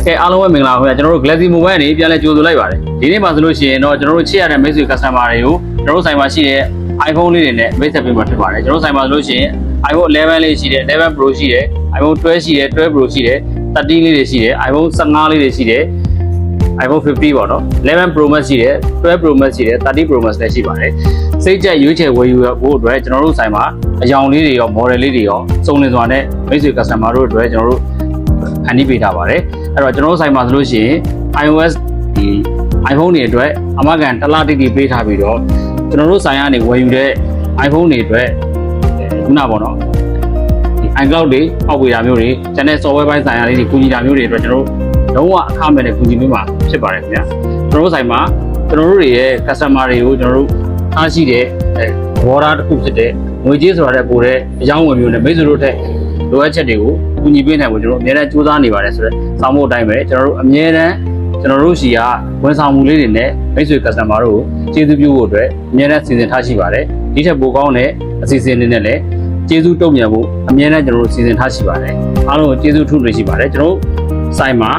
ကဲအားလုံးပဲမင်္ဂလာပါခင်ဗျာကျွန်တော်တို့ Galaxy Mobile နေပြန်လဲကြိုဆိုလိုက်ပါတယ်ဒီနေ့မှာဆိုလို့ရှိရင်တော့ကျွန်တော်တို့ချစ်ရတဲ့မိတ်ဆွေ customer တွေကိုကျွန်တော်တို့ဆိုင်မှာရှိတဲ့ iPhone လေးတွေနဲ့မိတ်ဆက်ပေးမှာဖြစ်ပါတယ်ကျွန်တော်တို့ဆိုင်မှာဆိုလို့ရှိရင် iPhone 11လေးရှိတယ်11 Pro ရှိတယ် iPhone 12ရှိတယ်12 Pro ရှိတယ်13လေးတွေရှိတယ် iPhone 15လေးတွေရှိတယ် iPhone 50ပေါ့နော်11 Pro Max ရှိတယ်12 Pro Max ရှိတယ်13 Pro Max လည်းရှိပါတယ်စိတ်ကြိုက်ရွေးချယ်ဝယ်ယူဖို့အတွက်ကျွန်တော်တို့ဆိုင်မှာအယောင်လေးတွေရော model လေးတွေရောစုံလင်စွာနဲ့မိတ်ဆွေ customer တို့အတွက်ကျွန်တော်တို့ဖန်တီးပေးထားပါတယ်အဲ့တော့ကျွန်တော်တို့ဆိုင်မှာဆိုလို့ရှိရင် iOS ဒီ iPhone တွေအတွက်အမကန်တစ်လတိတိပေးထားပြီးတော့ကျွန်တော်တို့ဆိုင်ကနေဝယ်ယူတဲ့ iPhone တွေအတွက်ခုနပေါ့နော်ဒီ iCloud တွေပေါက်ပေးတာမျိုးတွေ channel software ပိုင်းဆိုင်ရာလေးတွေကူညီတာမျိုးတွေအတွက်ကျွန်တော်တို့လုံးဝအခမဲ့နဲ့ကူညီပေးမှာဖြစ်ပါတယ်ခင်ဗျာကျွန်တော်တို့ဆိုင်မှာကျွန်တော်တို့တွေရဲ့ customer တွေကိုကျွန်တော်တို့အားရှိတဲ့ဘော်ဒါတစ်ခုဖြစ်တဲ့ငွေကြေးဆိုတာတဲ့ပိုတဲ့အကြောင်းဝင်မျိုးနဲ့မိတ်ဆွေတို့ထက်လိုအပ်ချက်တွေကိုကူညီပေးနိုင်ဖို့ကျွန်တော်တို့အများအားစူးစမ်းနေပါတယ်ဆိုတော့စောင်းဖို့အတိုင်းပဲကျွန်တော်တို့အများအားကျွန်တော်တို့ရှိကဝန်ဆောင်မှုလေးတွေနဲ့မိတ်ဆွေ customer တို့ကိုကျေးဇူးပြုဖို့အတွက်အများအားစီစဉ်ထားရှိပါတယ်ဒီထက်ပိုကောင်းတဲ့အစီအစဉ်တွေနဲ့လည်းကျေးဇူးတုံ့ပြန်ဖို့အများအားကျွန်တော်တို့စီစဉ်ထားရှိပါတယ်အားလုံးကိုကျေးဇူးထူးနေရှိပါတယ်ကျွန်တော်တို့ဆိုင်မှာ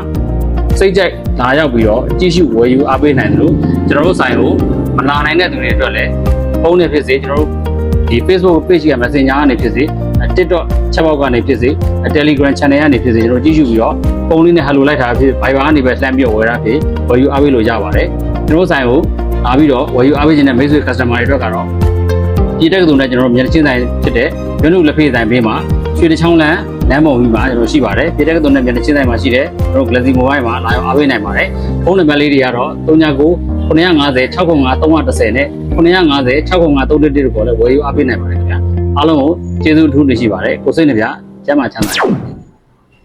စိတ်ကြိုက်လာရောက်ပြီးတော့ကြည့်ရှုဝယ်ယူအားပေးနိုင်တယ်လို့ကျွန်တော်တို့ဆိုင်ကိုမလာနိုင်တဲ့သူတွေအတွက်လည်းဖုန်းနဲ့ဖြစ်စေကျွန်တော်တို့ဒီ Facebook page က Messenger ကနေဖြစ်စေ TikTok ချက်ပေါက်ကနေဖြစ်စေ Telegram channel ကနေဖြစ်စေကျွန်တော်ကြည့်ရှုပြီးတော့ဖုန်းလေးနဲ့ hello လိုက်တာဖြစ် Viber ကနေပဲလှမ်းပြီးဝယ်တာဖြစ်ဝယ်ယူအားပေးလို့ရပါတယ်ကျွန်တော်ဆိုင်ကိုလာပြီးတော့ဝယ်ယူအားပေးခြင်းနဲ့မိတ်ဆွေ customer တွေအတွက်ကတော့ပြည်တဲ့ကသူနဲ့ကျွန်တော်မျက်နှာချင်းဆိုင်ဖြစ်တဲ့ညွန့်လက်ဖေးဆိုင်ဘေးမှာရွှေတချောင်းလမ်းလမ်းပေါ်ပြီးမှာကျွန်တော်ရှိပါတယ်ပြည်တဲ့ကသူနဲ့မျက်နှာချင်းဆိုင်မှာရှိတဲ့ကျွန်တော် Galaxy Mobile မှာလာရောက်အားပေးနိုင်ပါတယ်ဖုန်းနံပါတ်လေးတွေကတော့39 950 605 310နဲ့950 605 311တို့ကိုလည်းဝယ်ယူအားပေးနိုင်ပါတယ်ခင်ဗျာအားလုံးကိုကျေးဇူးအထူးတင်ရှိပါတယ်ကိုစိတ်နှပြကျမ်းမာချမ်းသာပါ